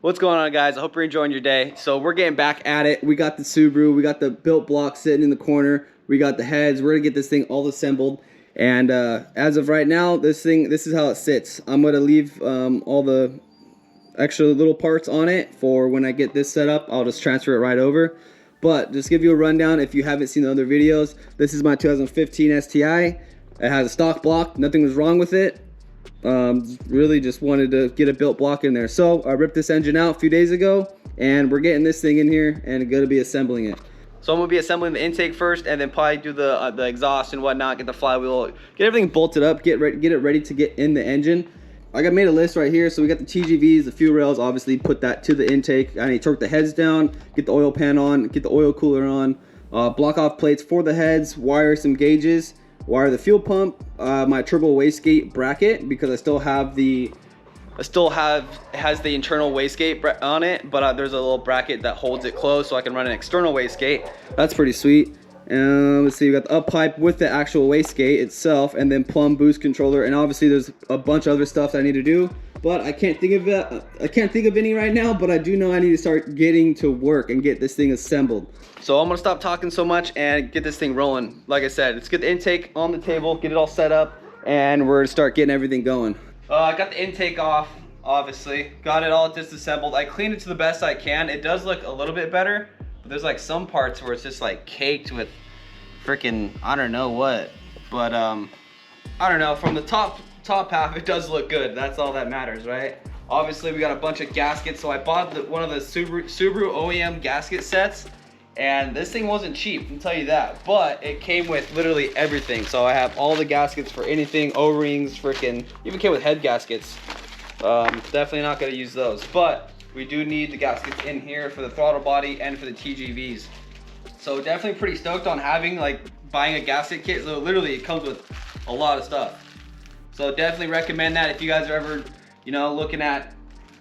What's going on, guys? I hope you're enjoying your day. So we're getting back at it. We got the Subaru, we got the built block sitting in the corner, we got the heads. We're gonna get this thing all assembled. And as of right now, this is how it sits. I'm gonna leave all the extra little parts on it for when I get this set up. I'll just transfer it right over. But just give you a rundown if you haven't seen the other videos. This is my 2015 STI. It has a stock block. Nothing was wrong with it. Really just wanted to get a built block in there. So I ripped this engine out a few days ago, and we're getting this thing in here and gonna be assembling it. So I'm gonna be assembling the intake first, and then probably do the exhaust and whatnot, get the flywheel, get everything bolted up, get it ready to get in the engine. I made a list right here. So we got the TGVs, the fuel rails, obviously put that to the intake. I need to torque the heads down, get the oil pan on, get the oil cooler on, block off plates for the heads, wire some gauges, wire the fuel pump, my turbo wastegate bracket, because it has the internal wastegate on it, but there's a little bracket that holds it closed so I can run an external wastegate. That's pretty sweet. Let's see, we got the up pipe with the actual wastegate itself, and then plumb boost controller, and obviously there's a bunch of other stuff that I need to do, but I can't think of it. I can't think of any right now, but I do know I need to start getting to work and get this thing assembled. So I'm gonna stop talking so much and get this thing rolling. Like I said, let's get the intake on the table, get it all set up, and we're gonna start getting everything going. I got the intake off, obviously. Got it all disassembled. I cleaned it to the best I can. It does look a little bit better, but there's like some parts where it's just like caked with freaking, I don't know what. But I don't know, from the top half, it does look good. That's all that matters, right? Obviously, we got a bunch of gaskets. So I bought one of the Subaru OEM gasket sets, and this thing wasn't cheap, I can tell you that. But it came with literally everything. So I have all the gaskets for anything, O-rings, freaking, even came with head gaskets. Definitely not gonna use those, but we do need the gaskets in here for the throttle body and for the TGVs. So definitely pretty stoked on buying a gasket kit. So literally it comes with a lot of stuff. So definitely recommend that if you guys are ever, looking at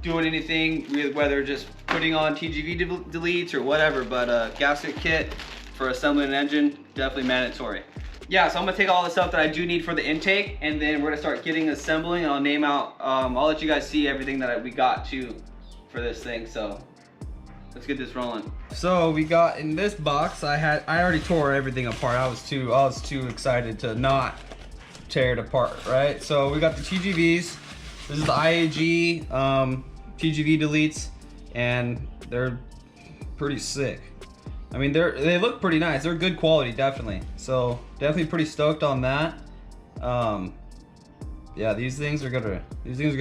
doing anything, whether just putting on TGV deletes or whatever, but a gasket kit for assembling an engine, definitely mandatory. Yeah, so I'm gonna take all the stuff that I do need for the intake, and then we're gonna start assembling, and I'll name out, I'll let you guys see everything that we got for this thing. So let's get this rolling. So we got in this box, I already tore everything apart. I was too excited to not tear it apart, right? So we got the TGVs. This is the IAG TGV deletes, and they're pretty sick. I mean, they look pretty nice. They're good quality, definitely. So definitely pretty stoked on that. Yeah, these things are gonna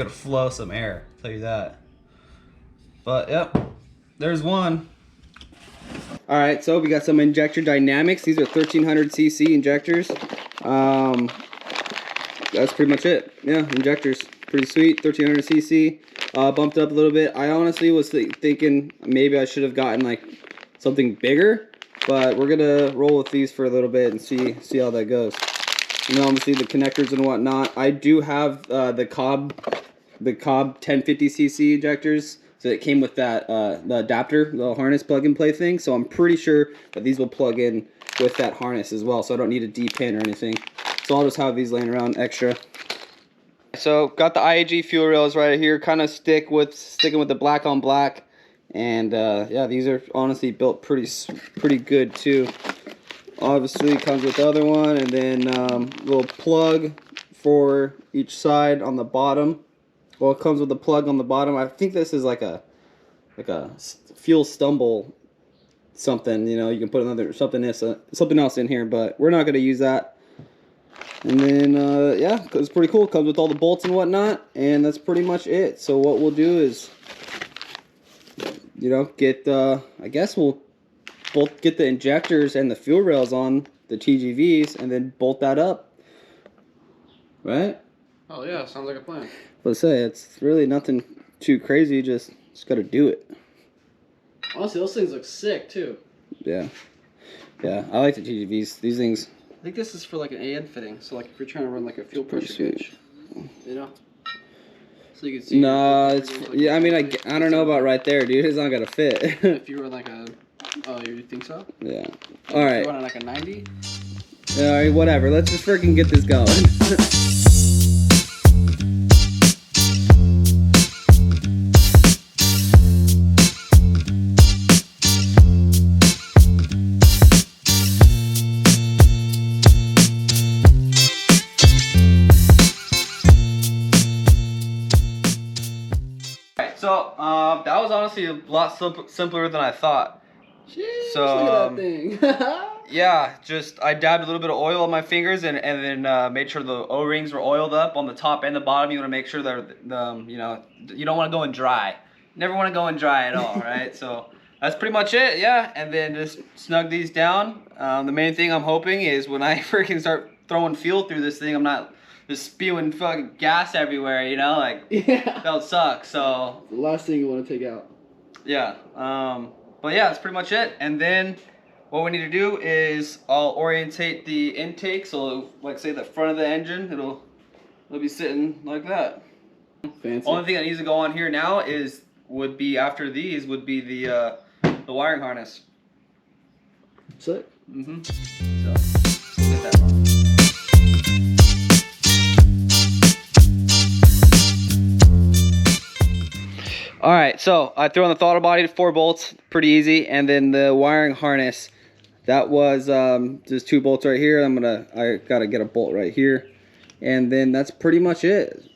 flow some air, I'll tell you that. But yep, there's one. All right, so we got some injector dynamics. These are 1300 cc injectors. That's pretty much it. Yeah, injectors, pretty sweet. 1300 cc. Bumped up a little bit. I honestly was thinking maybe I should have gotten like something bigger, but we're gonna roll with these for a little bit and see how that goes. Obviously the connectors and whatnot. I do have the Cobb 1050 cc injectors. So it came with that the adapter, the harness plug-and-play thing. So I'm pretty sure that these will plug in with that harness as well. So I don't need a D-pin or anything. So I'll just have these laying around extra. So got the IAG fuel rails right here. Kind of sticking with the black on black. And yeah, these are honestly built pretty good too. Obviously it comes with the other one, and then little plug for each side on the bottom. Well, it comes with a plug on the bottom. I think this is like a fuel stumble something. You can put something else in here, but we're not gonna use that. And then yeah, it's pretty cool. It comes with all the bolts and whatnot, and that's pretty much it. So what we'll do is, I guess we'll both get the injectors and the fuel rails on the TGVs, and then bolt that up. Right? Oh yeah, sounds like a plan. Let's say it's really nothing too crazy. Just gotta do it. Honestly, those things look sick too. Yeah, I like the TGVs. These things. I think this is for like an AN fitting. So like if you're trying to run like a fuel pressure gauge, so you can see. No, it's yeah. I mean, I don't know about right there, dude. It's not gonna fit. If you were like a, oh, you think so? Yeah. All right. If you want like a 90. All right, whatever. Let's just freaking get this going. So that was honestly a lot simpler than I thought. Jeez, So look at that thing. yeah, just I dabbed a little bit of oil on my fingers and then made sure the O-rings were oiled up on the top and the bottom. You want to make sure they're you know, you don't want to go in dry. Never want to go in dry at all, right? So that's pretty much it, yeah. And then just snug these down. The main thing I'm hoping is when I freaking start throwing fuel through this thing, I'm not just spewing fucking gas everywhere, you know? Like, Yeah. that would suck, so. The last thing you want to take out. Yeah, but yeah, that's pretty much it. And then what we need to do is I'll orientate the intake. So like say the front of the engine, it'll be sitting like that. Fancy. Only thing that needs to go on here now would be after these would be the wiring harness. Sick. Mm-hmm. So get that wrong. All right, so I threw on the throttle body to 4 bolts, pretty easy, and then the wiring harness. That was just 2 bolts right here. I gotta get a bolt right here, and then that's pretty much it.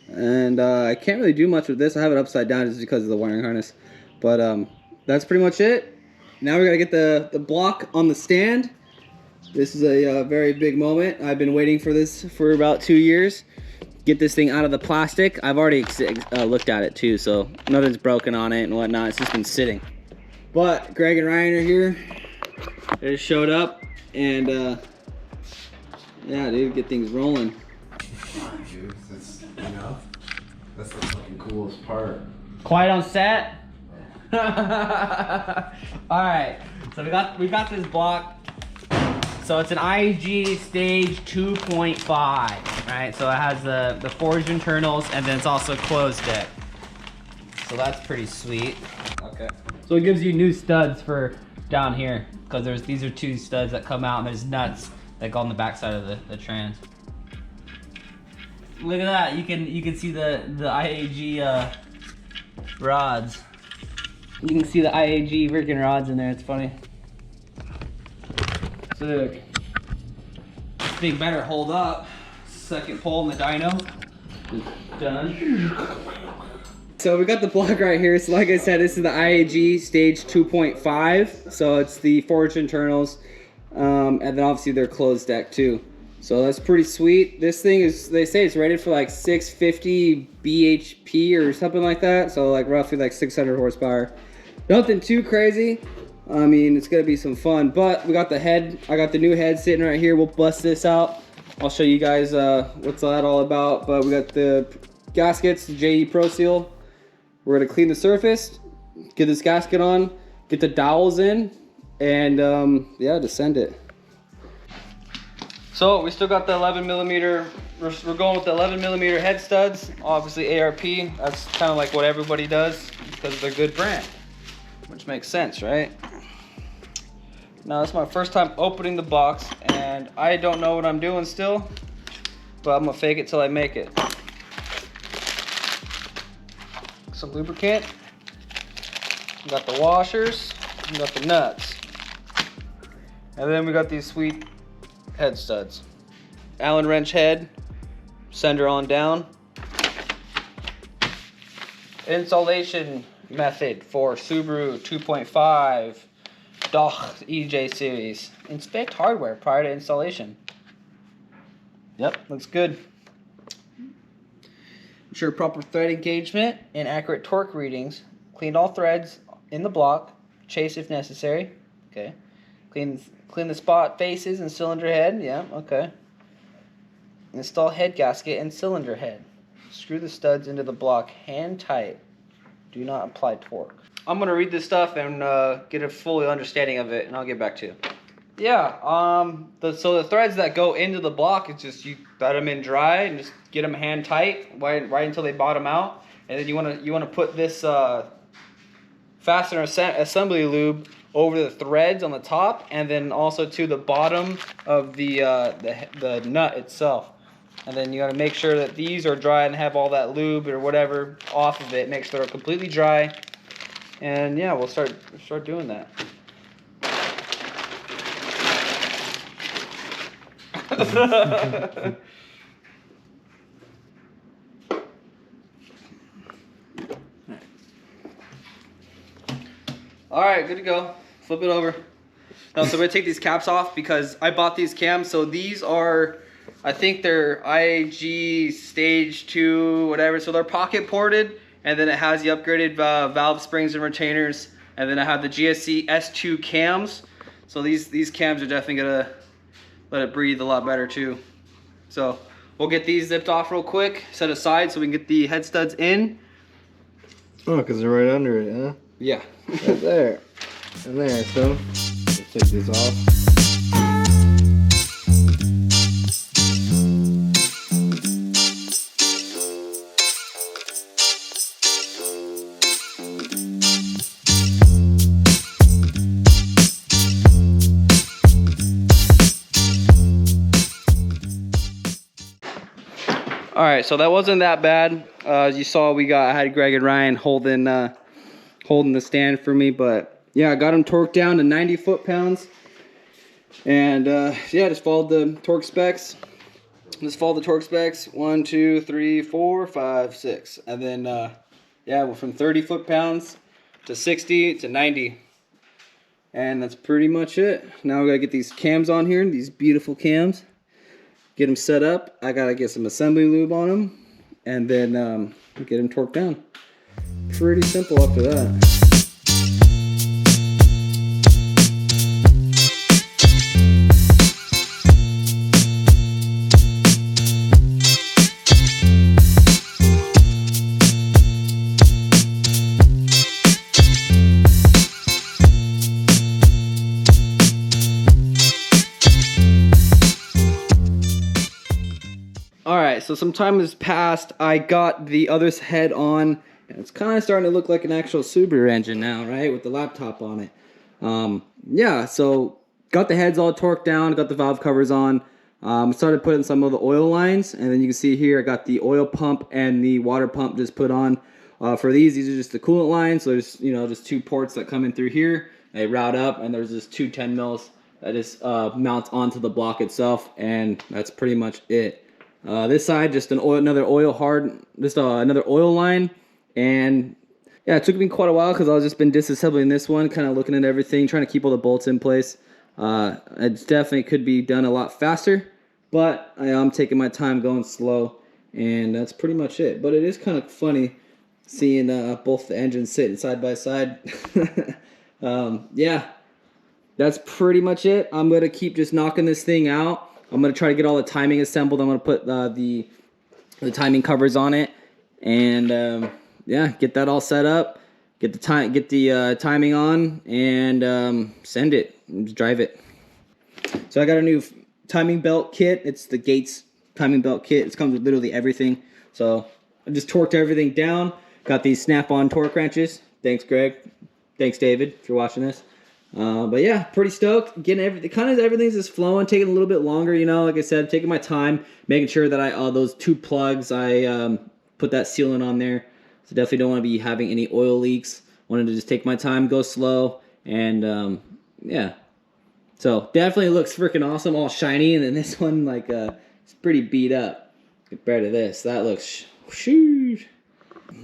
And I can't really do much with this. I have it upside down just because of the wiring harness, but that's pretty much it. Now we gotta get the block on the stand. This is a very big moment. I've been waiting for this for about 2 years. Get this thing out of the plastic. I've already looked at it too, so nothing's broken on it and whatnot. It's just been sitting. But Greg and Ryan are here. They just showed up, and yeah, dude, get things rolling. Dude, that's, you know, that's the fucking coolest part. Quiet on set. All right, so we got this block. So it's an ING stage 2.5, right? So it has the forged internals, and then it's also closed deck. So that's pretty sweet. Okay. So it gives you new studs for down here, because these are 2 studs that come out, and there's nuts that go on the backside of the trans. Look at that! You can see the IAG rods. You can see the IAG freaking rods in there. It's funny. Sick. This thing better hold up. Second pull in the dyno. Done. So we got the block right here. So like I said, this is the IAG stage 2.5. So it's the forged internals. And then obviously they're closed deck too. So that's pretty sweet. This thing is, they say it's rated for like 650 bhp or something like that. So like roughly like 600 horsepower. Nothing too crazy. I mean, it's gonna be some fun, but we got the head. I got the new head sitting right here. We'll bust this out. I'll show you guys what's that all about. But we got the gaskets, the JE Pro Seal. We're gonna clean the surface, get this gasket on, get the dowels in, and yeah, descend it. So we still got the 11mm. We're going with the 11mm head studs. Obviously ARP. That's kind of like what everybody does because they're a good brand, which makes sense, right? Now, it's my first time opening the box, and I don't know what I'm doing still, but I'm gonna fake it till I make it. Some lubricant. We got the washers. We got the nuts. And then we got these sweet head studs. Allen wrench head. Send her on down. Installation method for Subaru 2.5 Doch EJ series. Inspect hardware prior to installation. Yep, looks good. Ensure proper thread engagement and accurate torque readings. Clean all threads in the block. Chase if necessary. Okay. Clean the spot faces and cylinder head. Yeah, okay. Install head gasket and cylinder head. Screw the studs into the block hand tight. Do not apply torque. I'm gonna read this stuff and get a full understanding of it, and I'll get back to you. Yeah, so the threads that go into the block, it's just you let them in dry and just get them hand tight right until they bottom out, and then you wanna put this fastener assembly lube over the threads on the top, and then also to the bottom of the nut itself. And then you gotta make sure that these are dry and have all that lube or whatever off of it. Make sure they're completely dry. And yeah, we'll start doing that. All right, good to go. Flip it over. Now, so we're gonna take these caps off because I bought these cams. So these are, I think they're IG stage 2, whatever. So they're pocket ported, and then it has the upgraded valve springs and retainers, and then I have the GSC S2 cams. So these cams are definitely gonna let it breathe a lot better too. So we'll get these zipped off real quick, set aside so we can get the head studs in. Oh, because they're right under it, huh? Yeah. Right there. And there, so let's take these off. All right, so that wasn't that bad. As you saw, I had Greg and Ryan holding the stand for me, but yeah, I got them torqued down to 90 foot-pounds, and yeah, just followed the torque specs. Just follow the torque specs: 1, 2, 3, 4, 5, 6, and then yeah, we're from 30 foot-pounds to 60 to 90, and that's pretty much it. Now we gotta get these cams on here, these beautiful cams. Get them set up. I gotta get some assembly lube on them, and then get them torqued down. Pretty simple after that. Alright, so some time has passed. I got the other head on, and it's kind of starting to look like an actual Subaru engine now, right? With the laptop on it. Yeah, so got the heads all torqued down, got the valve covers on. Started putting some of the oil lines, and then you can see here I got the oil pump and the water pump just put on. For these are just the coolant lines, so there's, you know, just 2 ports that come in through here. They route up, and there's just 2 10 mils that just mount onto the block itself, and that's pretty much it. This side, just another oil line, and yeah, it took me quite a while because I've just been disassembling this one, kind of looking at everything, trying to keep all the bolts in place. It definitely could be done a lot faster, but I am taking my time, going slow, and that's pretty much it. But it is kind of funny seeing both the engines sitting side by side. Yeah, that's pretty much it. I'm gonna keep just knocking this thing out. I'm gonna try to get all the timing assembled. I'm gonna put the timing covers on it, and yeah, get that all set up. Get the timing on, and send it. And just drive it. So I got a new timing belt kit. It's the Gates timing belt kit. It comes with literally everything. So I just torqued everything down. Got these snap-on torque wrenches. Thanks, Greg. Thanks, David, if you're watching this. But yeah, pretty stoked. Getting everything's just flowing, taking a little bit longer, you know, like I said, taking my time, making sure that those 2 plugs, I put that sealant on there. So definitely don't want to be having any oil leaks. Wanted to just take my time, go slow, and yeah. So definitely looks freaking awesome, all shiny, and then this one, like, it's pretty beat up compared to this. That looks, shoosh.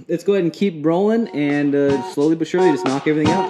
Let's go ahead and keep rolling, and slowly but surely just knock everything out.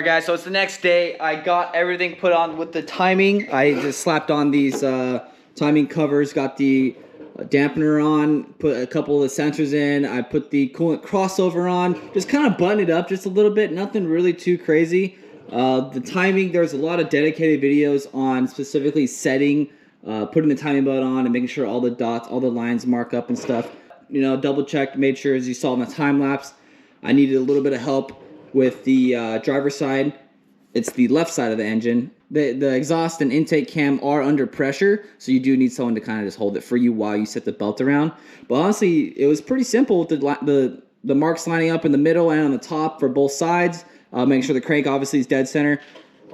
Alright guys, so it's the next day. I got everything put on with the timing. I just slapped on these timing covers, got the dampener on, put a couple of the sensors in. I put the coolant crossover on, just kind of button it up just a little bit, nothing really too crazy. The timing, there's a lot of dedicated videos on specifically setting, putting the timing belt on and making sure all the dots, all the lines mark up and stuff. You know, double checked, made sure, as you saw in the time lapse, I needed a little bit of help with the driver's side. It's the left side of the engine. The exhaust and intake cam are under pressure, so you do need someone to kind of just hold it for you while you set the belt around. But honestly, it was pretty simple with the marks lining up in the middle and on the top for both sides. Making sure the crank obviously is dead center.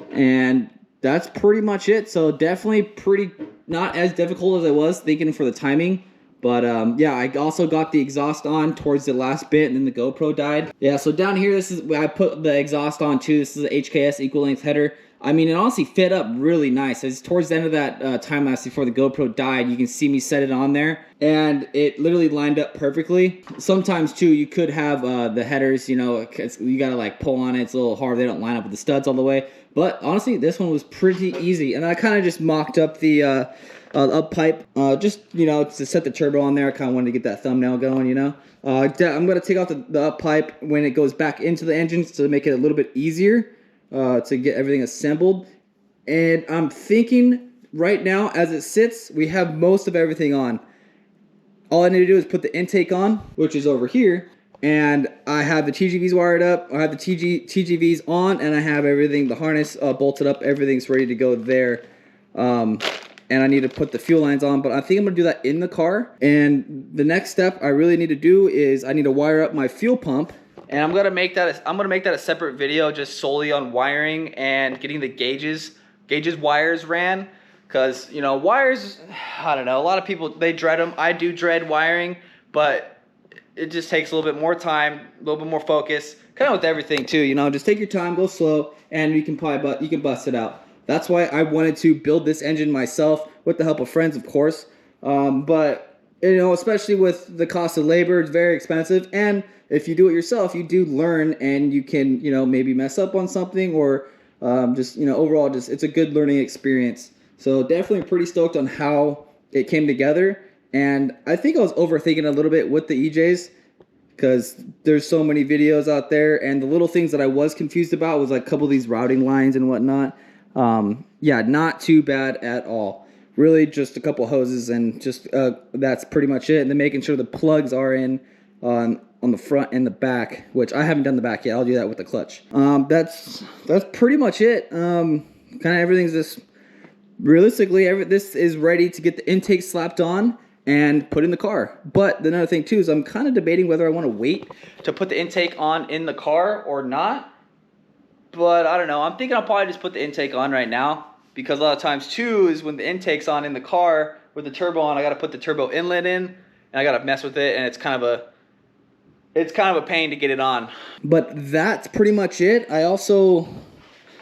And that's pretty much it. So definitely pretty, not as difficult as I was thinking for the timing. But yeah, I also got the exhaust on towards the last bit, and then the GoPro died. Yeah, so down here, this is where I put the exhaust on too. This is an HKS equal length header. I mean, it honestly fit up really nice. As towards the end of that time lapse before the GoPro died, you can see me set it on there, and it literally lined up perfectly. Sometimes too, you could have the headers, you know, you gotta like pull on it. It's a little hard. They don't line up with the studs all the way. But honestly, this one was pretty easy, and I kind of just mocked up the up pipe, just, you know, to set the turbo on there. I kind of wanted to get that thumbnail going, you know. I'm going to take off the up pipe when it goes back into the engine to make it a little bit easier to get everything assembled. And I'm thinking right now, as it sits, we have most of everything on. All I need to do is put the intake on, which is over here, and I have the TGVs wired up, I have the TGVs on, and I have everything, the harness bolted up, everything's ready to go there. And I need to put the fuel lines on, but I think I'm gonna do that in the car. And the next step I really need to do is I need to wire up my fuel pump. And I'm gonna make that a separate video just solely on wiring and getting the gauges wires ran. Cause you know, wires, I don't know, a lot of people, they dread them. I do dread wiring, but it just takes a little bit more time, a little bit more focus. Kind of with everything too, you know, just take your time, go slow, and you can bust it out. That's why I wanted to build this engine myself with the help of friends, of course. But, you know, especially with the cost of labor, it's very expensive. And if you do it yourself, you do learn, and you can, you know, maybe mess up on something, or just, you know, overall, just it's a good learning experience. So definitely pretty stoked on how it came together. And I think I was overthinking a little bit with the EJs, because there's so many videos out there, and the little things that I was confused about was like a couple of these routing lines and whatnot. Yeah, not too bad at all. Really just a couple hoses, and just that's pretty much it. And then making sure the plugs are in on the front and the back, which I haven't done the back yet. I'll do that with the clutch. That's pretty much it. Kind of everything's just realistically, this is ready to get the intake slapped on and put in the car. But another thing too is I'm kind of debating whether I want to wait to put the intake on in the car or not. But I don't know. I'm thinking I'll probably just put the intake on right now, because a lot of times too is when the intake's on in the car with the turbo on, I got to put the turbo inlet in, and I got to mess with it, and it's kind of a pain to get it on. But that's pretty much it. I also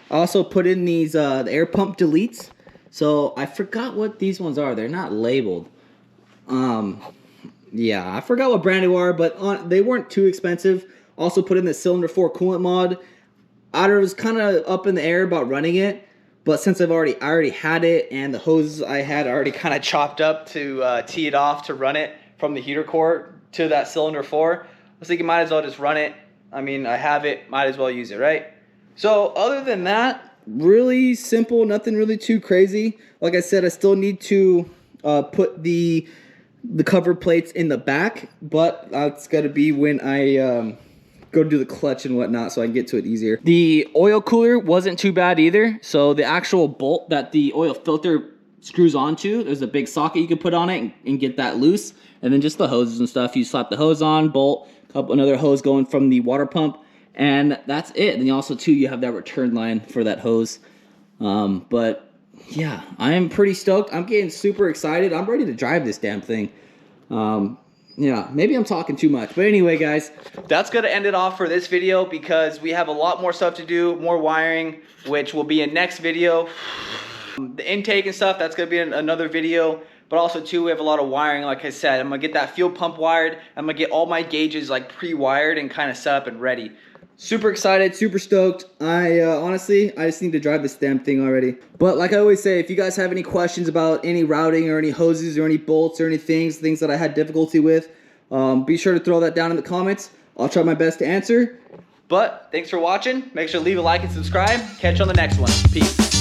put in these the air pump deletes. So I forgot what these ones are. They're not labeled. Yeah, I forgot what brand they are, but they weren't too expensive. Also put in the cylinder 4 coolant mod. I was kind of up in the air about running it, but since I already had it, and the hoses I had already kind of chopped up to tee it off to run it from the heater core to that cylinder 4, I was thinking might as well just run it. I mean, I have it, might as well use it, right? So other than that, really simple, nothing really too crazy. Like I said, I still need to put the cover plates in the back, but that's got to be when I go do the clutch and whatnot, so I can get to it easier. The oil cooler wasn't too bad either. So the actual bolt that the oil filter screws onto, there's a big socket you can put on it and get that loose. And then just the hoses and stuff, you slap the hose on, bolt, another hose going from the water pump, and that's it. And also too, you have that return line for that hose. But yeah, I am pretty stoked. I'm getting super excited. I'm ready to drive this damn thing. Yeah, maybe I'm talking too much. But anyway, guys, that's going to end it off for this video, because we have a lot more stuff to do, more wiring, which will be in next video. The intake and stuff, that's going to be in another video. But also, too, we have a lot of wiring, like I said. I'm going to get that fuel pump wired. I'm going to get all my gauges, like, pre-wired and kind of set up and ready. Super excited, super stoked. I honestly, I just need to drive this damn thing already. But like I always say, if you guys have any questions about any routing or any hoses or any bolts or any things that I had difficulty with, be sure to throw that down in the comments. I'll try my best to answer. But thanks for watching. Make sure to leave a like and subscribe. Catch you on the next one. Peace.